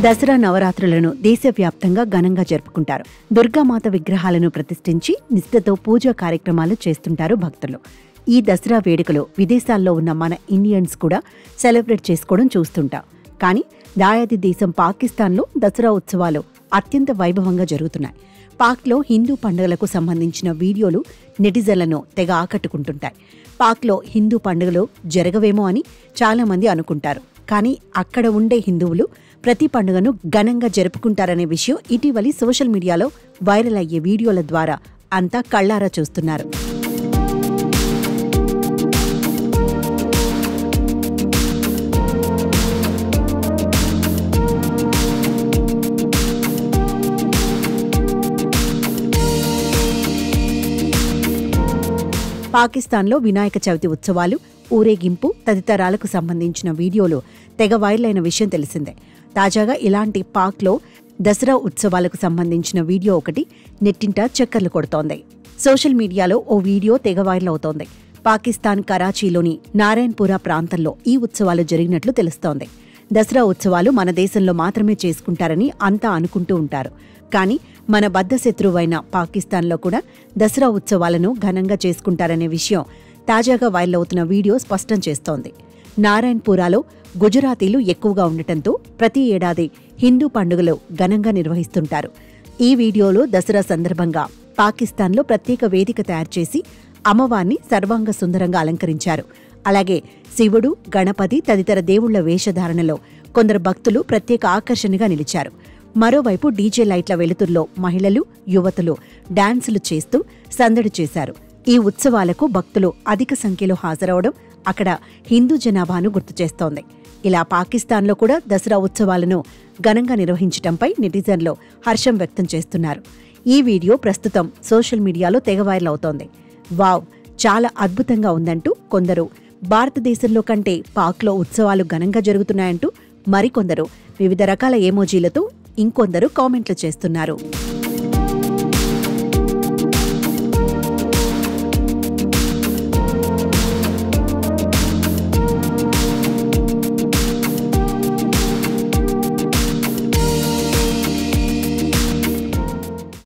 దసరా నవరాత్రులను దేశవ్యాప్తంగా ఘనంగా జరుపుకుంటారు. దుర్గామాత విగ్రహాలను ప్రతిష్ఠించి నిష్ఠతో పూజా కార్యక్రమాలు చేస్తుంటారు భక్తులు. ఈ దసరా వేడుకలో విదేశాల్లో ఉన్న మన ఇండియన్స్ కూడా సెలబ్రేట్ చేసుకోవడం చూస్తుంటాం. కానీ దాయాది దేశం పాకిస్తాన్లో దసరా ఉత్సవాలు అత్యంత వైభవంగా జరుగుతున్నాయి. పాక్లో హిందూ పండుగలకు సంబంధించిన వీడియోలు నెటిజన్లను తెగ ఆకట్టుకుంటుంటాయి. పాక్లో హిందూ పండుగలు జరగవేమో అని చాలామంది అనుకుంటారు. కానీ అక్కడ ఉండే హిందువులు ప్రతి పండుగను ఘనంగా జరుపుకుంటారనే విషయం ఇటీవలి సోషల్ మీడియాలో వైరల్ అయ్యే వీడియోల ద్వారా అంతా కళ్ళారా చూస్తున్నారు. పాకిస్తాన్లో వినాయక చవితి ఉత్సవాలు, ఊరేగింపు తదితరాలకు సంబంధించిన వీడియోలు తెగ వైరల్ అయిన విషయం తెలిసిందే. తాజాగా ఇలాంటి పాక్లో దసరా ఉత్సవాలకు సంబంధించిన వీడియో ఒకటి నెట్టింట చక్కర్లు కొడుతోంది. సోషల్ మీడియాలో ఓ వీడియో తెగ వైరల్ అవుతోంది. పాకిస్తాన్ కరాచీలోని నారాయణపురా ప్రాంతంలో ఈ ఉత్సవాలు జరిగినట్లు తెలుస్తోంది. దసరా ఉత్సవాలు మన దేశంలో మాత్రమే చేసుకుంటారని అంతా అనుకుంటూ ఉంటారు. కానీ మన బద్ధశత్రువైన పాకిస్తాన్లో కూడా దసరా ఉత్సవాలను ఘనంగా చేసుకుంటారనే విషయం తాజాగా వైరల్ అవుతున్న వీడియో స్పష్టం చేస్తోంది. నారాయణపురాలో గుజరాతీలు ఎక్కువగా ఉండటంతో ప్రతి ఏడాది హిందూ పండుగలు ఘనంగా నిర్వహిస్తుంటారు. ఈ వీడియోలో దసరా సందర్భంగా పాకిస్తాన్లో ప్రత్యేక వేదిక తయారు చేసి అమ్మవారిని సర్వాంగ సుందరంగా అలంకరించారు. అలాగే శివుడు, గణపతి తదితర దేవుళ్ల వేషధారణలో కొందరు భక్తులు ప్రత్యేక ఆకర్షణగా నిలిచారు. మరోవైపు డీజే లైట్ల వెలుతుర్లో మహిళలు, యువతులు డాన్సులు చేస్తూ సందడి చేశారు. ఈ ఉత్సవాలకు భక్తులు అధిక సంఖ్యలో హాజరవడం అక్కడ హిందూ జనాభాను గుర్తు చేస్తోంది. ఇలా పాకిస్తాన్లో కూడా దసరా ఉత్సవాలను ఘనంగా నిర్వహించడంపై నెటిజన్లు హర్షం వ్యక్తం చేస్తున్నారు. ఈ వీడియో ప్రస్తుతం సోషల్ మీడియాలో తెగ వైరల్ అవుతోంది. వావ్, చాలా అద్భుతంగా ఉందంటూ కొందరు, భారతదేశంలో కంటే పాక్లో ఉత్సవాలు ఘనంగా జరుగుతున్నాయంటూ మరికొందరు వివిధ రకాల ఎమోజీలతో ఇంకొందరు కామెంట్లు చేస్తున్నారు.